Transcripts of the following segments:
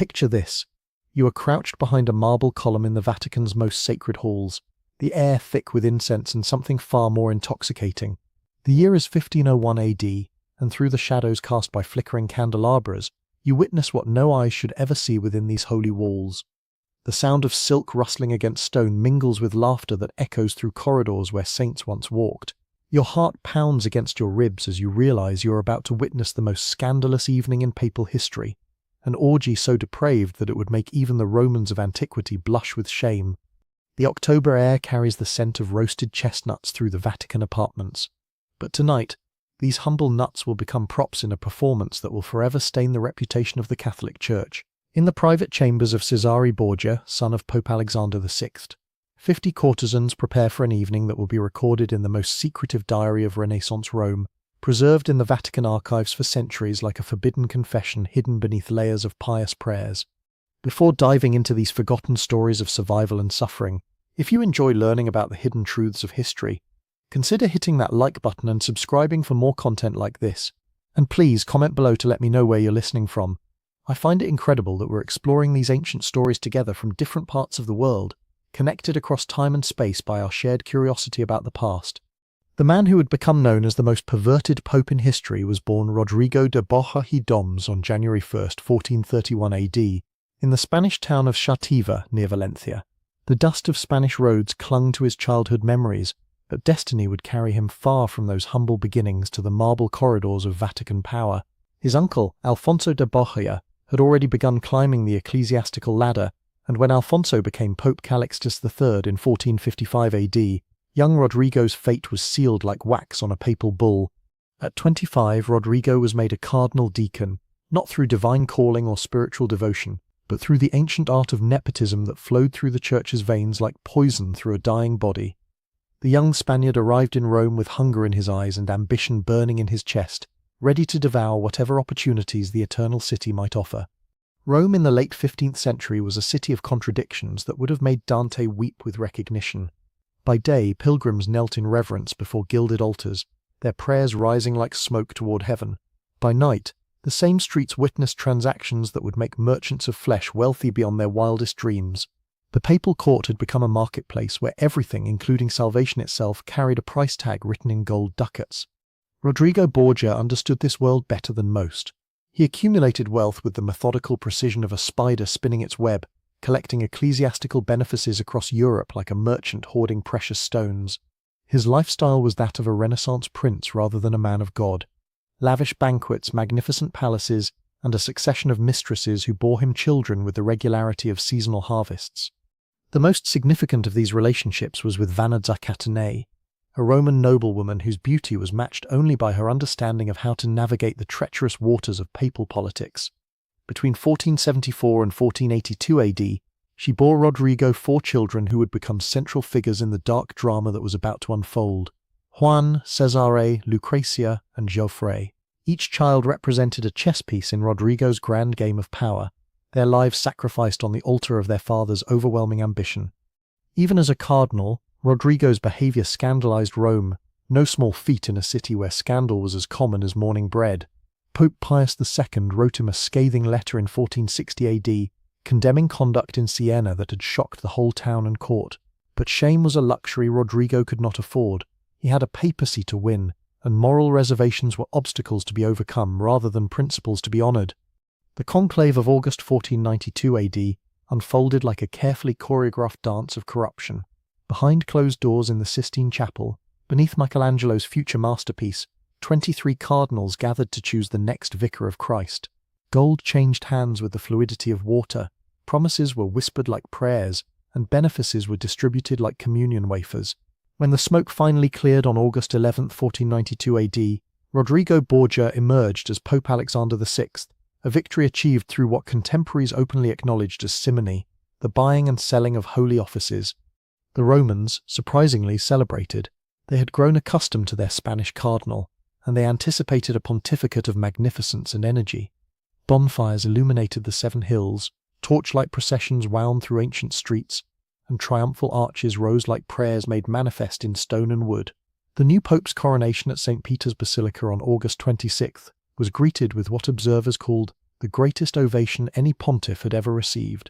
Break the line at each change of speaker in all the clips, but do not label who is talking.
picture this. You are crouched behind a marble column in the Vatican's most sacred halls, the air thick with incense and something far more intoxicating. The year is 1501 AD, and through the shadows cast by flickering candelabras, you witness what no eyes should ever see within these holy walls. The sound of silk rustling against stone mingles with laughter that echoes through corridors where saints once walked. Your heart pounds against your ribs as you realize you are about to witness the most scandalous evening in papal history, an orgy so depraved that it would make even the Romans of antiquity blush with shame. The October air carries the scent of roasted chestnuts through the Vatican apartments. But tonight, these humble nuts will become props in a performance that will forever stain the reputation of the Catholic Church. In the private chambers of Cesare Borgia, son of Pope Alexander VI, 50 courtesans prepare for an evening that will be recorded in the most secretive diary of Renaissance Rome, preserved in the Vatican archives for centuries like a forbidden confession hidden beneath layers of pious prayers. Before diving into these forgotten stories of survival and suffering, if you enjoy learning about the hidden truths of history, consider hitting that like button and subscribing for more content like this. And please comment below to let me know where you're listening from. I find it incredible that we're exploring these ancient stories together from different parts of the world, connected across time and space by our shared curiosity about the past. The man who would become known as the most perverted pope in history was born Rodrigo de Borja y Doms on January 1st, 1431 AD, in the Spanish town of Xàtiva near Valencia. The dust of Spanish roads clung to his childhood memories, but destiny would carry him far from those humble beginnings to the marble corridors of Vatican power. His uncle, Alfonso de Borja, had already begun climbing the ecclesiastical ladder, and when Alfonso became Pope Calixtus III in 1455 AD, young Rodrigo's fate was sealed like wax on a papal bull. At 25, Rodrigo was made a cardinal deacon, not through divine calling or spiritual devotion, but through the ancient art of nepotism that flowed through the church's veins like poison through a dying body. The young Spaniard arrived in Rome with hunger in his eyes and ambition burning in his chest, ready to devour whatever opportunities the eternal city might offer. Rome in the late 15th century was a city of contradictions that would have made Dante weep with recognition. By day, pilgrims knelt in reverence before gilded altars, their prayers rising like smoke toward heaven. By night, the same streets witnessed transactions that would make merchants of flesh wealthy beyond their wildest dreams. The papal court had become a marketplace where everything, including salvation itself, carried a price tag written in gold ducats. Rodrigo Borgia understood this world better than most. He accumulated wealth with the methodical precision of a spider spinning its web, collecting ecclesiastical benefices across Europe like a merchant hoarding precious stones. His lifestyle was that of a Renaissance prince rather than a man of God. Lavish banquets, magnificent palaces, and a succession of mistresses who bore him children with the regularity of seasonal harvests. The most significant of these relationships was with Vanna Zaccatanei, a Roman noblewoman whose beauty was matched only by her understanding of how to navigate the treacherous waters of papal politics. Between 1474 and 1482 AD, she bore Rodrigo 4 children who would become central figures in the dark drama that was about to unfold: Juan, Cesare, Lucrezia, and Geoffrey. Each child represented a chess piece in Rodrigo's grand game of power, their lives sacrificed on the altar of their father's overwhelming ambition. Even as a cardinal, Rodrigo's behavior scandalized Rome, no small feat in a city where scandal was as common as morning bread. Pope Pius II wrote him a scathing letter in 1460 AD, condemning conduct in Siena that had shocked the whole town and court. But shame was a luxury Rodrigo could not afford. He had a papacy to win, and moral reservations were obstacles to be overcome rather than principles to be honored. The conclave of August 1492 AD unfolded like a carefully choreographed dance of corruption. Behind closed doors in the Sistine Chapel, beneath Michelangelo's future masterpiece, 23 cardinals gathered to choose the next vicar of Christ. Gold changed hands with the fluidity of water, promises were whispered like prayers, and benefices were distributed like communion wafers. When the smoke finally cleared on August 11, 1492 AD, Rodrigo Borgia emerged as Pope Alexander VI, a victory achieved through what contemporaries openly acknowledged as simony, the buying and selling of holy offices. The Romans, surprisingly, celebrated. They had grown accustomed to their Spanish cardinal, and they anticipated a pontificate of magnificence and energy. Bonfires illuminated the 7 hills, torchlight processions wound through ancient streets, and triumphal arches rose like prayers made manifest in stone and wood. The new pope's coronation at St. Peter's Basilica on August 26th was greeted with what observers called the greatest ovation any pontiff had ever received.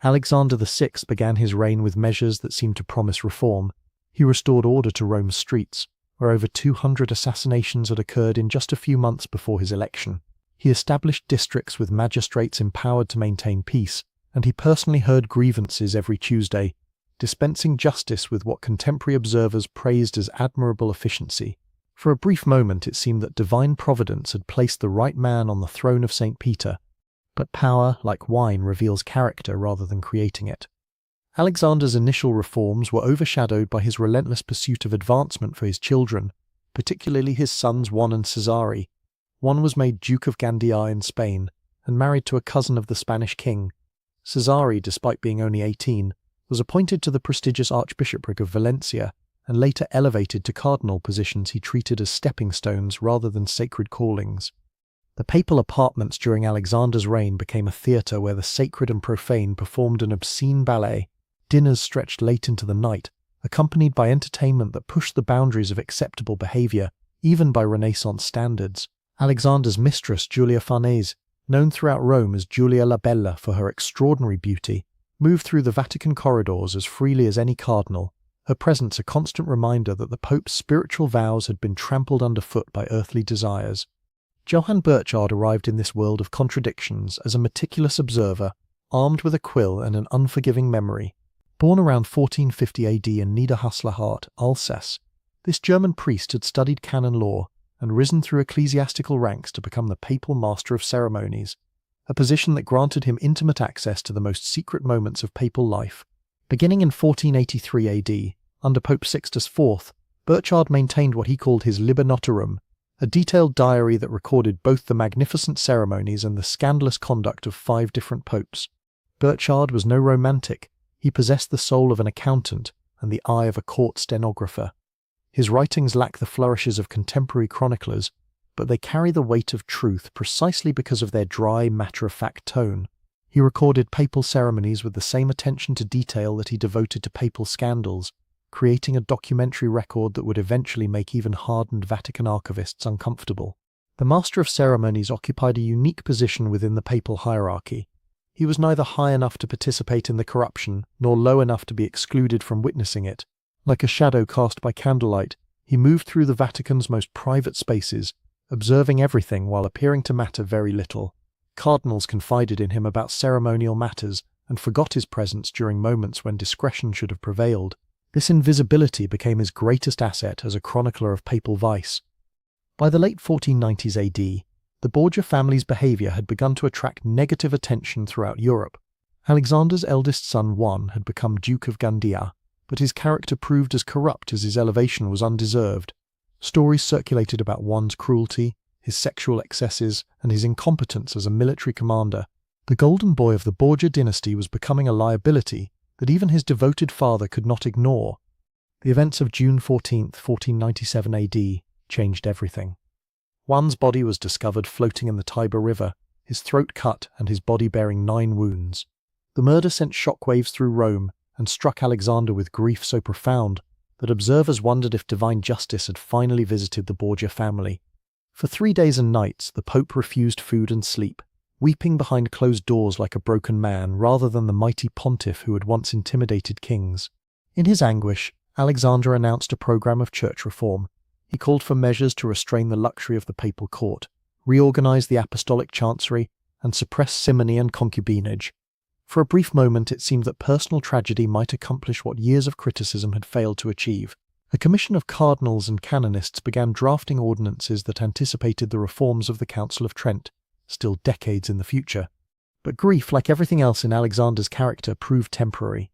Alexander VI began his reign with measures that seemed to promise reform. He restored order to Rome's streets, where over 200 assassinations had occurred in just a few months before his election. He established districts with magistrates empowered to maintain peace, and he personally heard grievances every Tuesday, dispensing justice with what contemporary observers praised as admirable efficiency. For a brief moment it seemed that divine providence had placed the right man on the throne of St. Peter, but power, like wine, reveals character rather than creating it. Alexander's initial reforms were overshadowed by his relentless pursuit of advancement for his children, particularly his sons Juan and Cesare. Juan was made Duke of Gandia in Spain and married to a cousin of the Spanish king. Cesare, despite being only 18, was appointed to the prestigious Archbishopric of Valencia and later elevated to cardinal positions he treated as stepping stones rather than sacred callings. The papal apartments during Alexander's reign became a theatre where the sacred and profane performed an obscene ballet. Dinners stretched late into the night, accompanied by entertainment that pushed the boundaries of acceptable behaviour, even by Renaissance standards. Alexander's mistress, Julia Farnese, known throughout Rome as Julia la Bella for her extraordinary beauty, moved through the Vatican corridors as freely as any cardinal, her presence a constant reminder that the Pope's spiritual vows had been trampled underfoot by earthly desires. Johann Burchard arrived in this world of contradictions as a meticulous observer, armed with a quill and an unforgiving memory. Born around 1450 AD in Niederhaslerhardt, Alsace, this German priest had studied canon law and risen through ecclesiastical ranks to become the papal master of ceremonies, a position that granted him intimate access to the most secret moments of papal life. Beginning in 1483 AD, under Pope Sixtus IV, Burchard maintained what he called his Liber Notarum, a detailed diary that recorded both the magnificent ceremonies and the scandalous conduct of 5 different popes. Burchard was no romantic. He possessed the soul of an accountant and the eye of a court stenographer. His writings lack the flourishes of contemporary chroniclers, but they carry the weight of truth precisely because of their dry, matter-of-fact tone. He recorded papal ceremonies with the same attention to detail that he devoted to papal scandals, creating a documentary record that would eventually make even hardened Vatican archivists uncomfortable. The Master of Ceremonies occupied a unique position within the papal hierarchy. He was neither high enough to participate in the corruption, nor low enough to be excluded from witnessing it. Like a shadow cast by candlelight, he moved through the Vatican's most private spaces, observing everything while appearing to matter very little. Cardinals confided in him about ceremonial matters and forgot his presence during moments when discretion should have prevailed. This invisibility became his greatest asset as a chronicler of papal vice. By the late 1490s AD, the Borgia family's behaviour had begun to attract negative attention throughout Europe. Alexander's eldest son Juan had become Duke of Gandia, but his character proved as corrupt as his elevation was undeserved. Stories circulated about Juan's cruelty, his sexual excesses, and his incompetence as a military commander. The golden boy of the Borgia dynasty was becoming a liability that even his devoted father could not ignore. The events of June 14, 1497 AD changed everything. Juan's body was discovered floating in the Tiber River, his throat cut and his body bearing 9 wounds. The murder sent shockwaves through Rome and struck Alexander with grief so profound that observers wondered if divine justice had finally visited the Borgia family. For 3 days and nights, the Pope refused food and sleep, weeping behind closed doors like a broken man rather than the mighty pontiff who had once intimidated kings. In his anguish, Alexander announced a program of church reform. He called for measures to restrain the luxury of the papal court, reorganize the apostolic chancery, and suppress simony and concubinage. For a brief moment it seemed that personal tragedy might accomplish what years of criticism had failed to achieve. A commission of cardinals and canonists began drafting ordinances that anticipated the reforms of the Council of Trent, still decades in the future. But grief, like everything else in Alexander's character, proved temporary.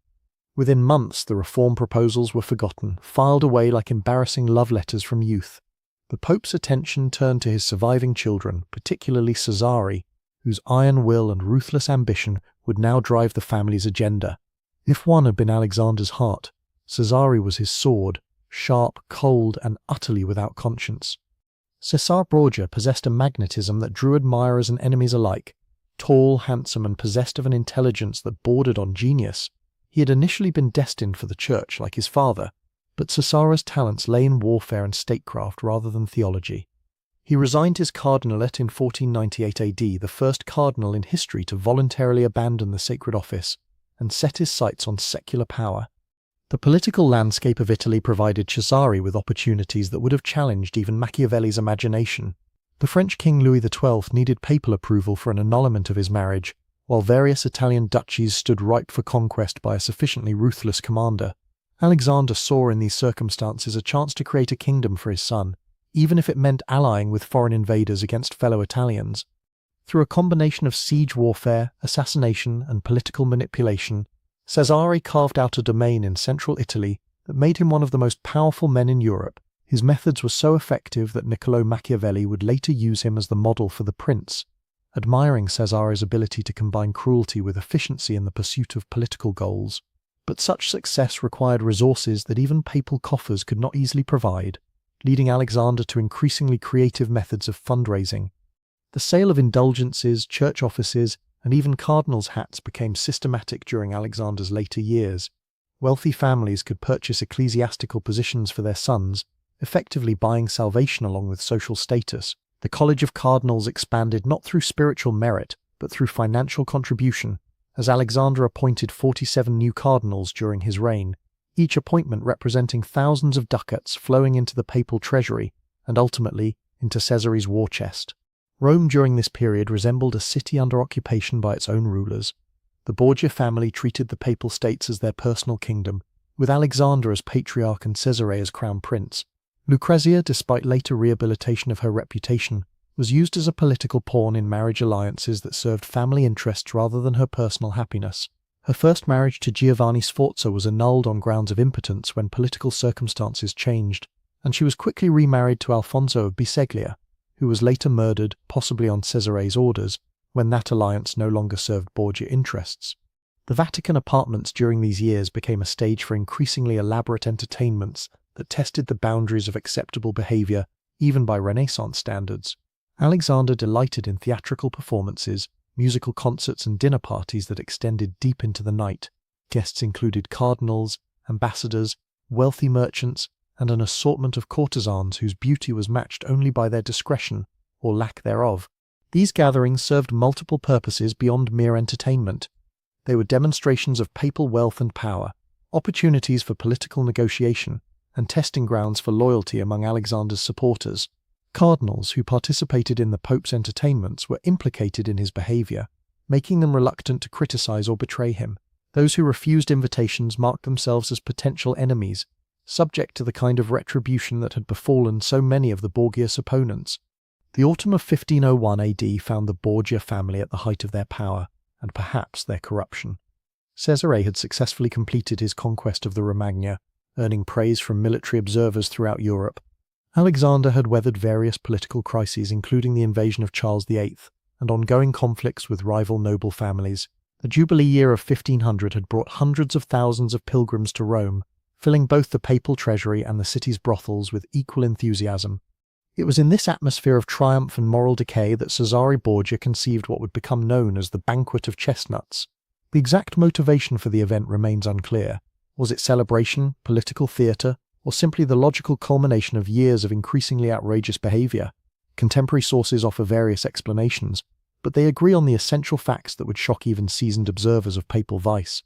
Within months, the reform proposals were forgotten, filed away like embarrassing love letters from youth. The Pope's attention turned to his surviving children, particularly Cesare, whose iron will and ruthless ambition would now drive the family's agenda. If one had been Alexander's heart, Cesare was his sword, sharp, cold, and utterly without conscience. Cesare Borgia possessed a magnetism that drew admirers and enemies alike. Tall, handsome, and possessed of an intelligence that bordered on genius, he had initially been destined for the church like his father, but Cesare's talents lay in warfare and statecraft rather than theology. He resigned his cardinalate in 1498 AD, the first cardinal in history to voluntarily abandon the sacred office, and set his sights on secular power. The political landscape of Italy provided Cesare with opportunities that would have challenged even Machiavelli's imagination. The French King Louis XII needed papal approval for an annulment of his marriage, while various Italian duchies stood ripe for conquest by a sufficiently ruthless commander. Alexander saw in these circumstances a chance to create a kingdom for his son, even if it meant allying with foreign invaders against fellow Italians. Through a combination of siege warfare, assassination, and political manipulation, Cesare carved out a domain in central Italy that made him one of the most powerful men in Europe. His methods were so effective that Niccolò Machiavelli would later use him as the model for the prince, admiring Cesare's ability to combine cruelty with efficiency in the pursuit of political goals. But such success required resources that even papal coffers could not easily provide, leading Alexander to increasingly creative methods of fundraising. The sale of indulgences, church offices, and even cardinals' hats became systematic during Alexander's later years. Wealthy families could purchase ecclesiastical positions for their sons, effectively buying salvation along with social status. The College of Cardinals expanded not through spiritual merit, but through financial contribution, as Alexander appointed 47 new cardinals during his reign, each appointment representing thousands of ducats flowing into the papal treasury and ultimately into Caesare's war chest. Rome during this period resembled a city under occupation by its own rulers. The Borgia family treated the papal states as their personal kingdom, with Alexander as patriarch and Cesare as crown prince. Lucrezia, despite later rehabilitation of her reputation, was used as a political pawn in marriage alliances that served family interests rather than her personal happiness. Her first marriage to Giovanni Sforza was annulled on grounds of impotence when political circumstances changed, and she was quickly remarried to Alfonso of Biseglia, who was later murdered, possibly on Cesare's orders, when that alliance no longer served Borgia interests. The Vatican apartments during these years became a stage for increasingly elaborate entertainments that tested the boundaries of acceptable behavior, even by Renaissance standards. Alexander delighted in theatrical performances, musical concerts and dinner parties that extended deep into the night. Guests included cardinals, ambassadors, wealthy merchants, and an assortment of courtesans whose beauty was matched only by their discretion, or lack thereof. These gatherings served multiple purposes beyond mere entertainment. They were demonstrations of papal wealth and power, opportunities for political negotiation, and testing grounds for loyalty among Alexander's supporters. Cardinals who participated in the Pope's entertainments were implicated in his behavior, making them reluctant to criticize or betray him. Those who refused invitations marked themselves as potential enemies, subject to the kind of retribution that had befallen so many of the Borgia's opponents. The autumn of 1501 AD found the Borgia family at the height of their power, and perhaps their corruption. Cesare had successfully completed his conquest of the Romagna, earning praise from military observers throughout Europe. Alexander had weathered various political crises, including the invasion of Charles VIII, and ongoing conflicts with rival noble families. The Jubilee year of 1500 had brought hundreds of thousands of pilgrims to Rome, filling both the papal treasury and the city's brothels with equal enthusiasm. It was in this atmosphere of triumph and moral decay that Cesare Borgia conceived what would become known as the Banquet of Chestnuts. The exact motivation for the event remains unclear. Was it celebration, political theatre, or simply the logical culmination of years of increasingly outrageous behaviour? Contemporary sources offer various explanations, but they agree on the essential facts that would shock even seasoned observers of papal vice.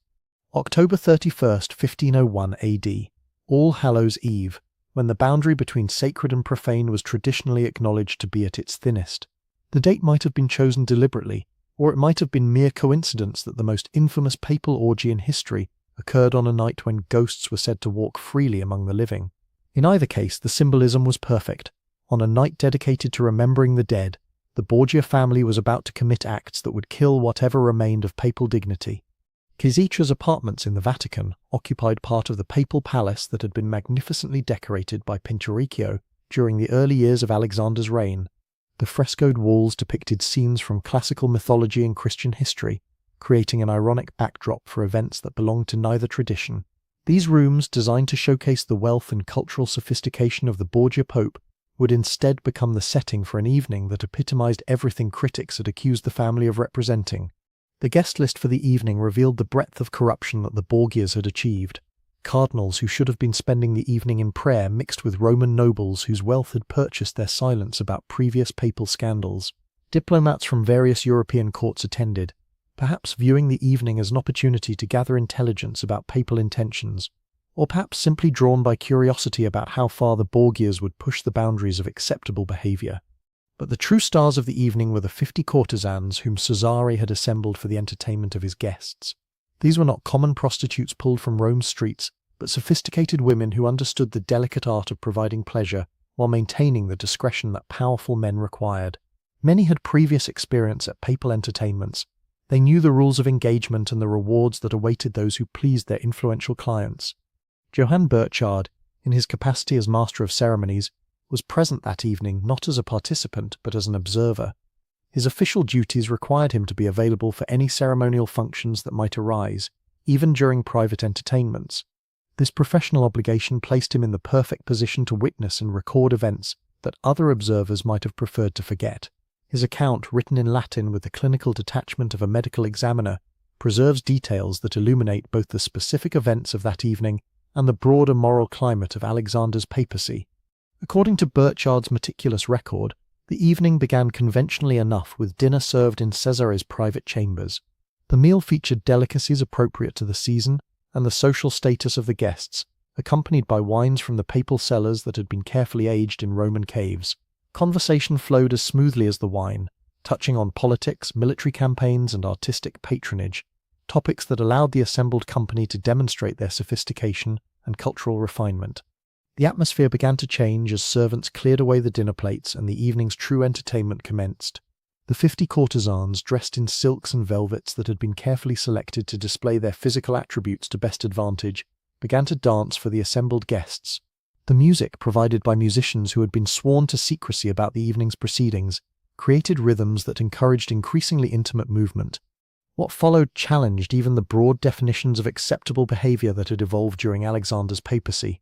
October 31st, 1501 AD, All Hallows' Eve, when the boundary between sacred and profane was traditionally acknowledged to be at its thinnest. The date might have been chosen deliberately, or it might have been mere coincidence that the most infamous papal orgy in history occurred on a night when ghosts were said to walk freely among the living. In either case, the symbolism was perfect. On a night dedicated to remembering the dead, the Borgia family was about to commit acts that would kill whatever remained of papal dignity. Chisitra's apartments in the Vatican occupied part of the papal palace that had been magnificently decorated by Pinturicchio during the early years of Alexander's reign. The frescoed walls depicted scenes from classical mythology and Christian history, creating an ironic backdrop for events that belonged to neither tradition. These rooms, designed to showcase the wealth and cultural sophistication of the Borgia Pope, would instead become the setting for an evening that epitomized everything critics had accused the family of representing. The guest list for the evening revealed the breadth of corruption that the Borgias had achieved. Cardinals who should have been spending the evening in prayer mixed with Roman nobles whose wealth had purchased their silence about previous papal scandals. Diplomats from various European courts attended, perhaps viewing the evening as an opportunity to gather intelligence about papal intentions, or perhaps simply drawn by curiosity about how far the Borgias would push the boundaries of acceptable behavior. But the true stars of the evening were the 50 courtesans whom Cesare had assembled for the entertainment of his guests. These were not common prostitutes pulled from Rome's streets, but sophisticated women who understood the delicate art of providing pleasure while maintaining the discretion that powerful men required. Many had previous experience at papal entertainments. They knew the rules of engagement and the rewards that awaited those who pleased their influential clients. Johann Burchard, in his capacity as master of ceremonies, was present that evening not as a participant but as an observer. His official duties required him to be available for any ceremonial functions that might arise, even during private entertainments. This professional obligation placed him in the perfect position to witness and record events that other observers might have preferred to forget. His account, written in Latin with the clinical detachment of a medical examiner, preserves details that illuminate both the specific events of that evening and the broader moral climate of Alexander's papacy. According to Burchard's meticulous record, the evening began conventionally enough with dinner served in Cesare's private chambers. The meal featured delicacies appropriate to the season and the social status of the guests, accompanied by wines from the papal cellars that had been carefully aged in Roman caves. Conversation flowed as smoothly as the wine, touching on politics, military campaigns, and artistic patronage, topics that allowed the assembled company to demonstrate their sophistication and cultural refinement. The atmosphere began to change as servants cleared away the dinner plates and the evening's true entertainment commenced. The 50 courtesans, dressed in silks and velvets that had been carefully selected to display their physical attributes to best advantage, began to dance for the assembled guests. The music, provided by musicians who had been sworn to secrecy about the evening's proceedings, created rhythms that encouraged increasingly intimate movement. What followed challenged even the broad definitions of acceptable behavior that had evolved during Alexander's papacy.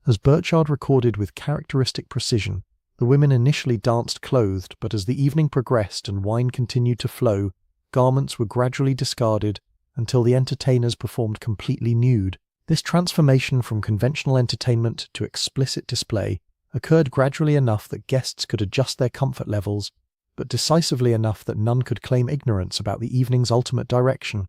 As Burchard recorded with characteristic precision, the women initially danced clothed, but as the evening progressed and wine continued to flow, garments were gradually discarded until the entertainers performed completely nude. This transformation from conventional entertainment to explicit display occurred gradually enough that guests could adjust their comfort levels, but decisively enough that none could claim ignorance about the evening's ultimate direction.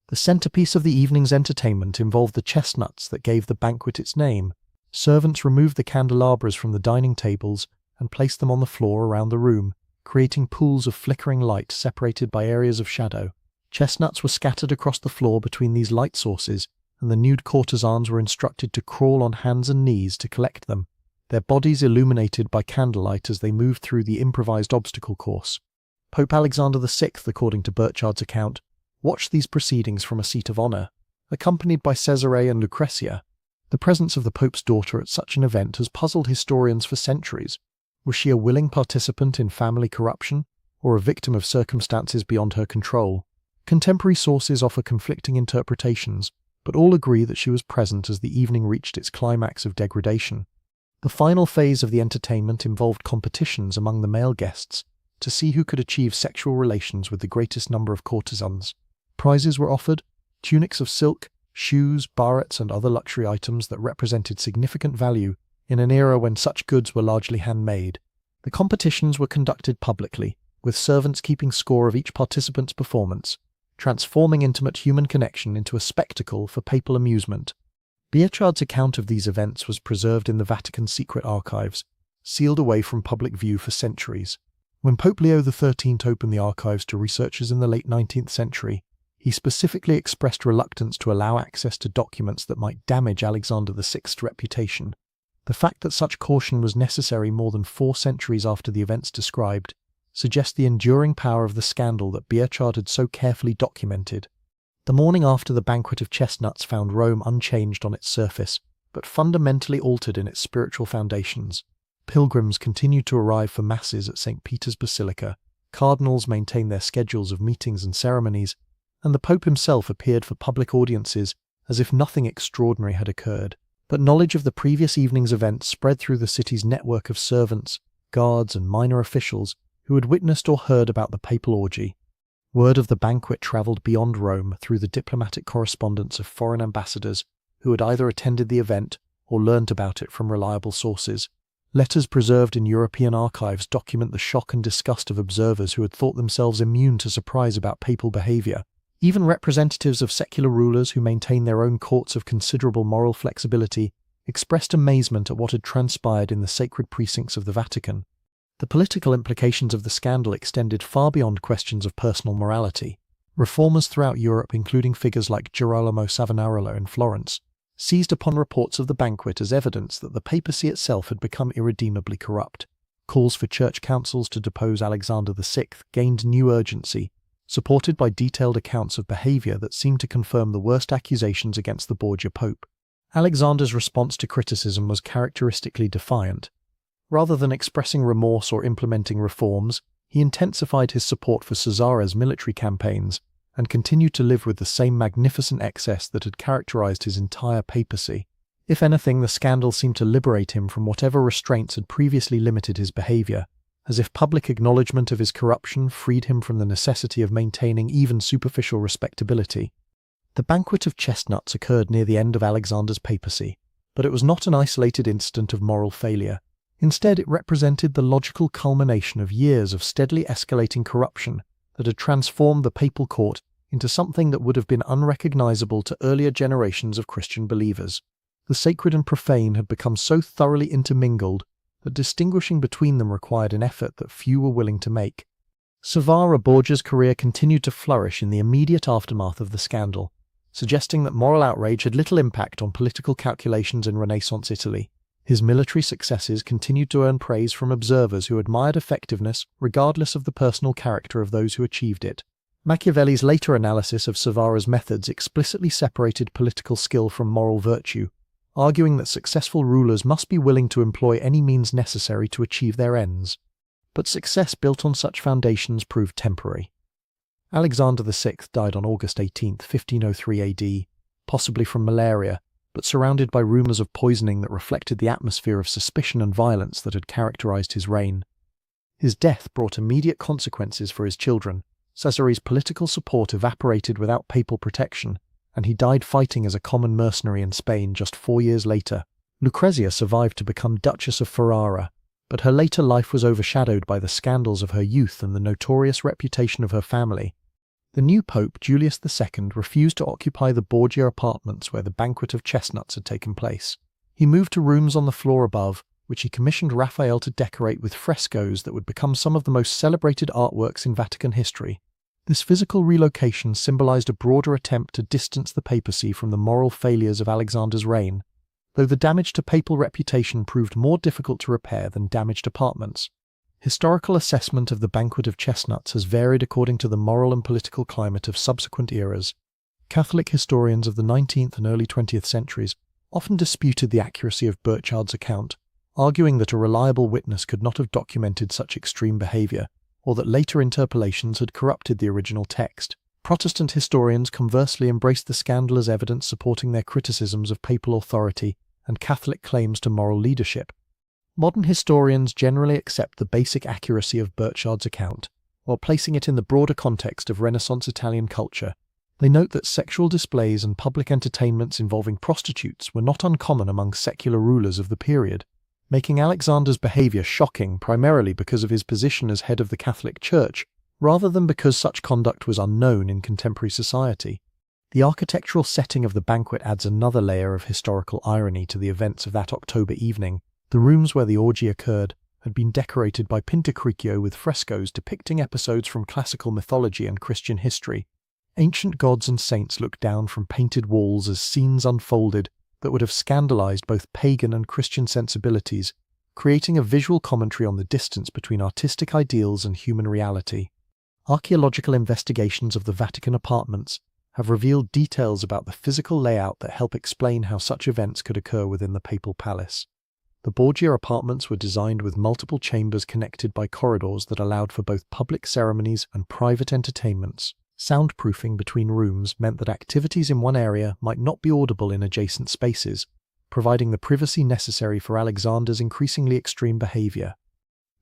The centerpiece of the evening's entertainment involved the chestnuts that gave the banquet its name. Servants removed the candelabras from the dining tables and placed them on the floor around the room, creating pools of flickering light separated by areas of shadow. Chestnuts were scattered across the floor between these light sources, and the nude courtesans were instructed to crawl on hands and knees to collect them, their bodies illuminated by candlelight as they moved through the improvised obstacle course. Pope Alexander VI, according to Burchard's account, watched these proceedings from a seat of honor, accompanied by Cesare and Lucrezia. The presence of the Pope's daughter at such an event has puzzled historians for centuries. Was she a willing participant in family corruption, or a victim of circumstances beyond her control? Contemporary sources offer conflicting interpretations, but all agree that she was present as the evening reached its climax of degradation. The final phase of the entertainment involved competitions among the male guests to see who could achieve sexual relations with the greatest number of courtesans. Prizes were offered: tunics of silk, shoes, barrets, and other luxury items that represented significant value in an era when such goods were largely handmade. The competitions were conducted publicly, with servants keeping score of each participant's performance, transforming intimate human connection into a spectacle for papal amusement. Burchard's account of these events was preserved in the Vatican's secret archives, sealed away from public view for centuries. When Pope Leo XIII opened the archives to researchers in the late 19th century, he specifically expressed reluctance to allow access to documents that might damage Alexander VI's reputation. The fact that such caution was necessary more than 4 centuries after the events described suggests the enduring power of the scandal that Burchard had so carefully documented. The morning after the banquet of chestnuts found Rome unchanged on its surface, but fundamentally altered in its spiritual foundations. Pilgrims continued to arrive for masses at St. Peter's Basilica, cardinals maintained their schedules of meetings and ceremonies, and the Pope himself appeared for public audiences as if nothing extraordinary had occurred. But knowledge of the previous evening's events spread through the city's network of servants, guards, and minor officials who had witnessed or heard about the papal orgy. Word of the banquet travelled beyond Rome through the diplomatic correspondence of foreign ambassadors who had either attended the event or learnt about it from reliable sources. Letters preserved in European archives document the shock and disgust of observers who had thought themselves immune to surprise about papal behaviour. Even representatives of secular rulers who maintained their own courts of considerable moral flexibility expressed amazement at what had transpired in the sacred precincts of the Vatican. The political implications of the scandal extended far beyond questions of personal morality. Reformers throughout Europe, including figures like Girolamo Savonarola in Florence, seized upon reports of the banquet as evidence that the papacy itself had become irredeemably corrupt. Calls for church councils to depose Alexander VI gained new urgency, supported by detailed accounts of behaviour that seemed to confirm the worst accusations against the Borgia Pope. Alexander's response to criticism was characteristically defiant. Rather than expressing remorse or implementing reforms, he intensified his support for Caesare's military campaigns and continued to live with the same magnificent excess that had characterized his entire papacy. If anything, the scandal seemed to liberate him from whatever restraints had previously limited his behavior, as if public acknowledgement of his corruption freed him from the necessity of maintaining even superficial respectability. The banquet of chestnuts occurred near the end of Alexander's papacy, but it was not an isolated incident of moral failure. Instead, it represented the logical culmination of years of steadily escalating corruption that had transformed the papal court into something that would have been unrecognizable to earlier generations of Christian believers. The sacred and profane had become so thoroughly intermingled that distinguishing between them required an effort that few were willing to make. Savara Borgia's career continued to flourish in the immediate aftermath of the scandal, suggesting that moral outrage had little impact on political calculations in Renaissance Italy. His military successes continued to earn praise from observers who admired effectiveness regardless of the personal character of those who achieved it. Machiavelli's later analysis of Savara's methods explicitly separated political skill from moral virtue, arguing that successful rulers must be willing to employ any means necessary to achieve their ends. But success built on such foundations proved temporary. Alexander VI died on August 18, 1503 AD, possibly from malaria, but surrounded by rumours of poisoning that reflected the atmosphere of suspicion and violence that had characterised his reign. His death brought immediate consequences for his children. Cesare's political support evaporated without papal protection, and he died fighting as a common mercenary in Spain just 4 years later. Lucrezia survived to become Duchess of Ferrara, but her later life was overshadowed by the scandals of her youth and the notorious reputation of her family. The new Pope, Julius II, refused to occupy the Borgia apartments where the banquet of chestnuts had taken place. He moved to rooms on the floor above, which he commissioned Raphael to decorate with frescoes that would become some of the most celebrated artworks in Vatican history. This physical relocation symbolized a broader attempt to distance the papacy from the moral failures of Alexander's reign, though the damage to papal reputation proved more difficult to repair than damaged apartments. Historical assessment of the banquet of chestnuts has varied according to the moral and political climate of subsequent eras. Catholic historians of the 19th and early 20th centuries often disputed the accuracy of Burchard's account, arguing that a reliable witness could not have documented such extreme behaviour, or that later interpolations had corrupted the original text. Protestant historians conversely embraced the scandal as evidence supporting their criticisms of papal authority and Catholic claims to moral leadership. Modern historians generally accept the basic accuracy of Burchard's account, while placing it in the broader context of Renaissance Italian culture. They note that sexual displays and public entertainments involving prostitutes were not uncommon among secular rulers of the period, making Alexander's behaviour shocking primarily because of his position as head of the Catholic Church, rather than because such conduct was unknown in contemporary society. The architectural setting of the banquet adds another layer of historical irony to the events of that October evening. The rooms where the orgy occurred had been decorated by Pinturicchio with frescoes depicting episodes from classical mythology and Christian history. Ancient gods and saints looked down from painted walls as scenes unfolded that would have scandalized both pagan and Christian sensibilities, creating a visual commentary on the distance between artistic ideals and human reality. Archaeological investigations of the Vatican apartments have revealed details about the physical layout that help explain how such events could occur within the papal palace. The Borgia apartments were designed with multiple chambers connected by corridors that allowed for both public ceremonies and private entertainments. Soundproofing between rooms meant that activities in one area might not be audible in adjacent spaces, providing the privacy necessary for Alexander's increasingly extreme behaviour.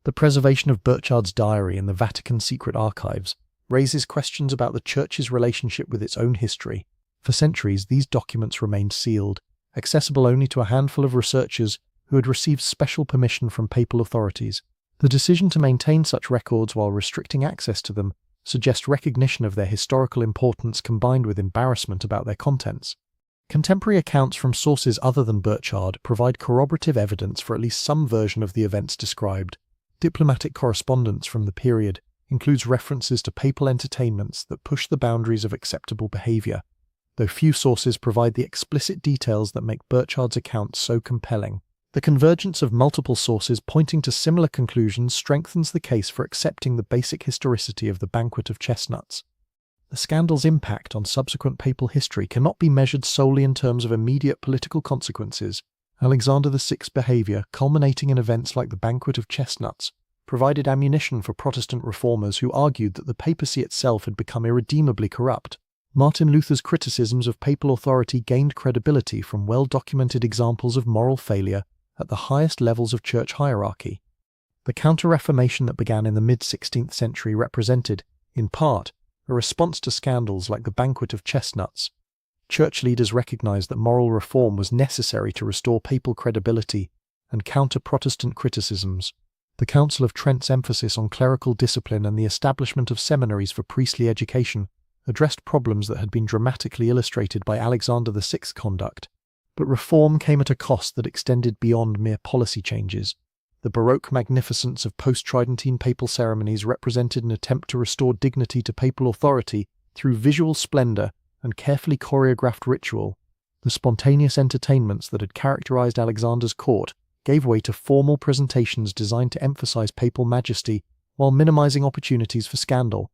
The preservation of Burchard's diary in the Vatican secret archives raises questions about the Church's relationship with its own history. For centuries, these documents remained sealed, accessible only to a handful of researchers who had received special permission from papal authorities. The decision to maintain such records while restricting access to them suggests recognition of their historical importance combined with embarrassment about their contents. Contemporary accounts from sources other than Burchard provide corroborative evidence for at least some version of the events described. Diplomatic correspondence from the period includes references to papal entertainments that push the boundaries of acceptable behavior, though few sources provide the explicit details that make Burchard's account so compelling. The convergence of multiple sources pointing to similar conclusions strengthens the case for accepting the basic historicity of the Banquet of Chestnuts. The scandal's impact on subsequent papal history cannot be measured solely in terms of immediate political consequences. Alexander VI's behavior, culminating in events like the Banquet of Chestnuts, provided ammunition for Protestant reformers who argued that the papacy itself had become irredeemably corrupt. Martin Luther's criticisms of papal authority gained credibility from well-documented examples of moral failure at the highest levels of church hierarchy. The Counter-Reformation that began in the mid-16th century represented, in part, a response to scandals like the Banquet of Chestnuts. Church leaders recognized that moral reform was necessary to restore papal credibility and counter Protestant criticisms. The Council of Trent's emphasis on clerical discipline and the establishment of seminaries for priestly education addressed problems that had been dramatically illustrated by Alexander VI's conduct. But reform came at a cost that extended beyond mere policy changes. The Baroque magnificence of post-Tridentine papal ceremonies represented an attempt to restore dignity to papal authority through visual splendor and carefully choreographed ritual. The spontaneous entertainments that had characterized Alexander's court gave way to formal presentations designed to emphasize papal majesty while minimizing opportunities for scandal.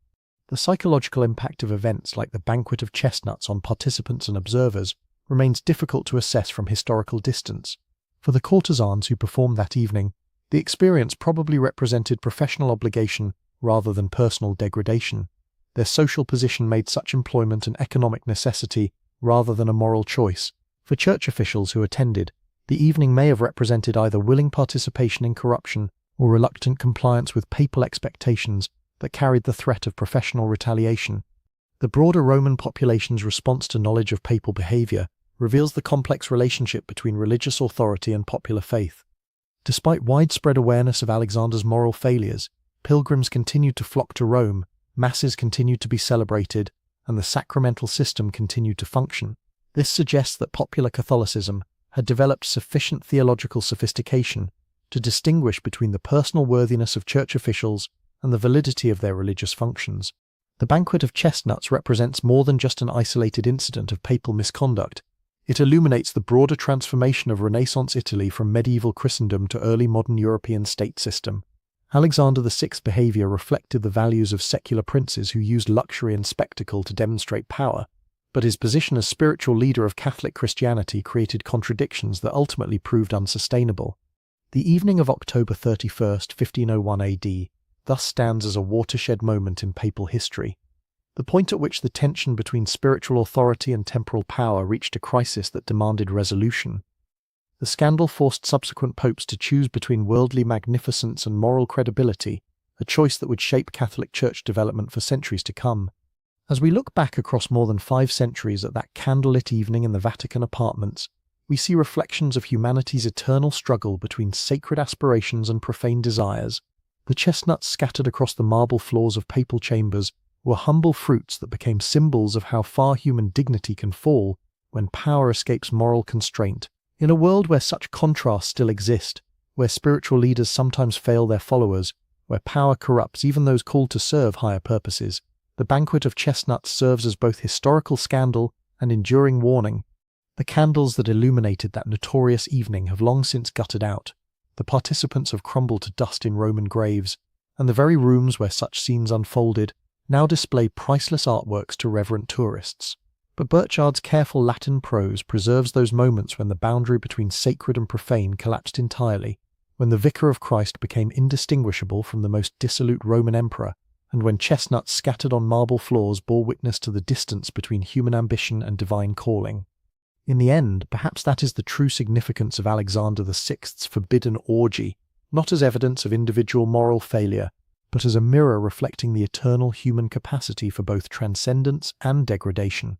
The psychological impact of events like the Banquet of Chestnuts on participants and observers remains difficult to assess from historical distance. For the courtesans who performed that evening, the experience probably represented professional obligation rather than personal degradation. Their social position made such employment an economic necessity rather than a moral choice. For church officials who attended, the evening may have represented either willing participation in corruption or reluctant compliance with papal expectations that carried the threat of professional retaliation. The broader Roman population's response to knowledge of papal behavior reveals the complex relationship between religious authority and popular faith. Despite widespread awareness of Alexander's moral failures, pilgrims continued to flock to Rome, masses continued to be celebrated, and the sacramental system continued to function. This suggests that popular Catholicism had developed sufficient theological sophistication to distinguish between the personal worthiness of church officials and the validity of their religious functions. The Banquet of Chestnuts represents more than just an isolated incident of papal misconduct. It illuminates the broader transformation of Renaissance Italy from medieval Christendom to early modern European state system. Alexander VI's behavior reflected the values of secular princes who used luxury and spectacle to demonstrate power, but his position as spiritual leader of Catholic Christianity created contradictions that ultimately proved unsustainable. The evening of October 31st, 1501 AD, thus stands as a watershed moment in papal history, the point at which the tension between spiritual authority and temporal power reached a crisis that demanded resolution. The scandal forced subsequent popes to choose between worldly magnificence and moral credibility, a choice that would shape Catholic Church development for centuries to come. As we look back across more than 5 centuries at that candlelit evening in the Vatican apartments, we see reflections of humanity's eternal struggle between sacred aspirations and profane desires. The chestnuts scattered across the marble floors of papal chambers were humble fruits that became symbols of how far human dignity can fall when power escapes moral constraint. In a world where such contrasts still exist, where spiritual leaders sometimes fail their followers, where power corrupts even those called to serve higher purposes, the Banquet of Chestnuts serves as both historical scandal and enduring warning. The candles that illuminated that notorious evening have long since guttered out. The participants have crumbled to dust in Roman graves, and the very rooms where such scenes unfolded now display priceless artworks to reverent tourists. But Burchard's careful Latin prose preserves those moments when the boundary between sacred and profane collapsed entirely, when the Vicar of Christ became indistinguishable from the most dissolute Roman emperor, and when chestnuts scattered on marble floors bore witness to the distance between human ambition and divine calling. In the end, perhaps that is the true significance of Alexander VI's forbidden orgy, not as evidence of individual moral failure, but as a mirror reflecting the eternal human capacity for both transcendence and degradation.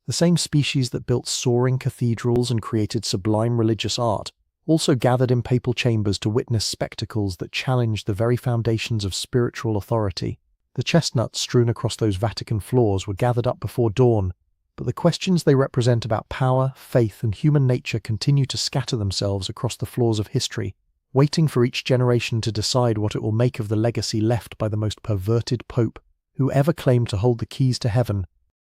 The same species that built soaring cathedrals and created sublime religious art also gathered in papal chambers to witness spectacles that challenged the very foundations of spiritual authority. The chestnuts strewn across those Vatican floors were gathered up before dawn, but the questions they represent about power, faith, and human nature continue to scatter themselves across the floors of history, waiting for each generation to decide what it will make of the legacy left by the most perverted pope who ever claimed to hold the keys to heaven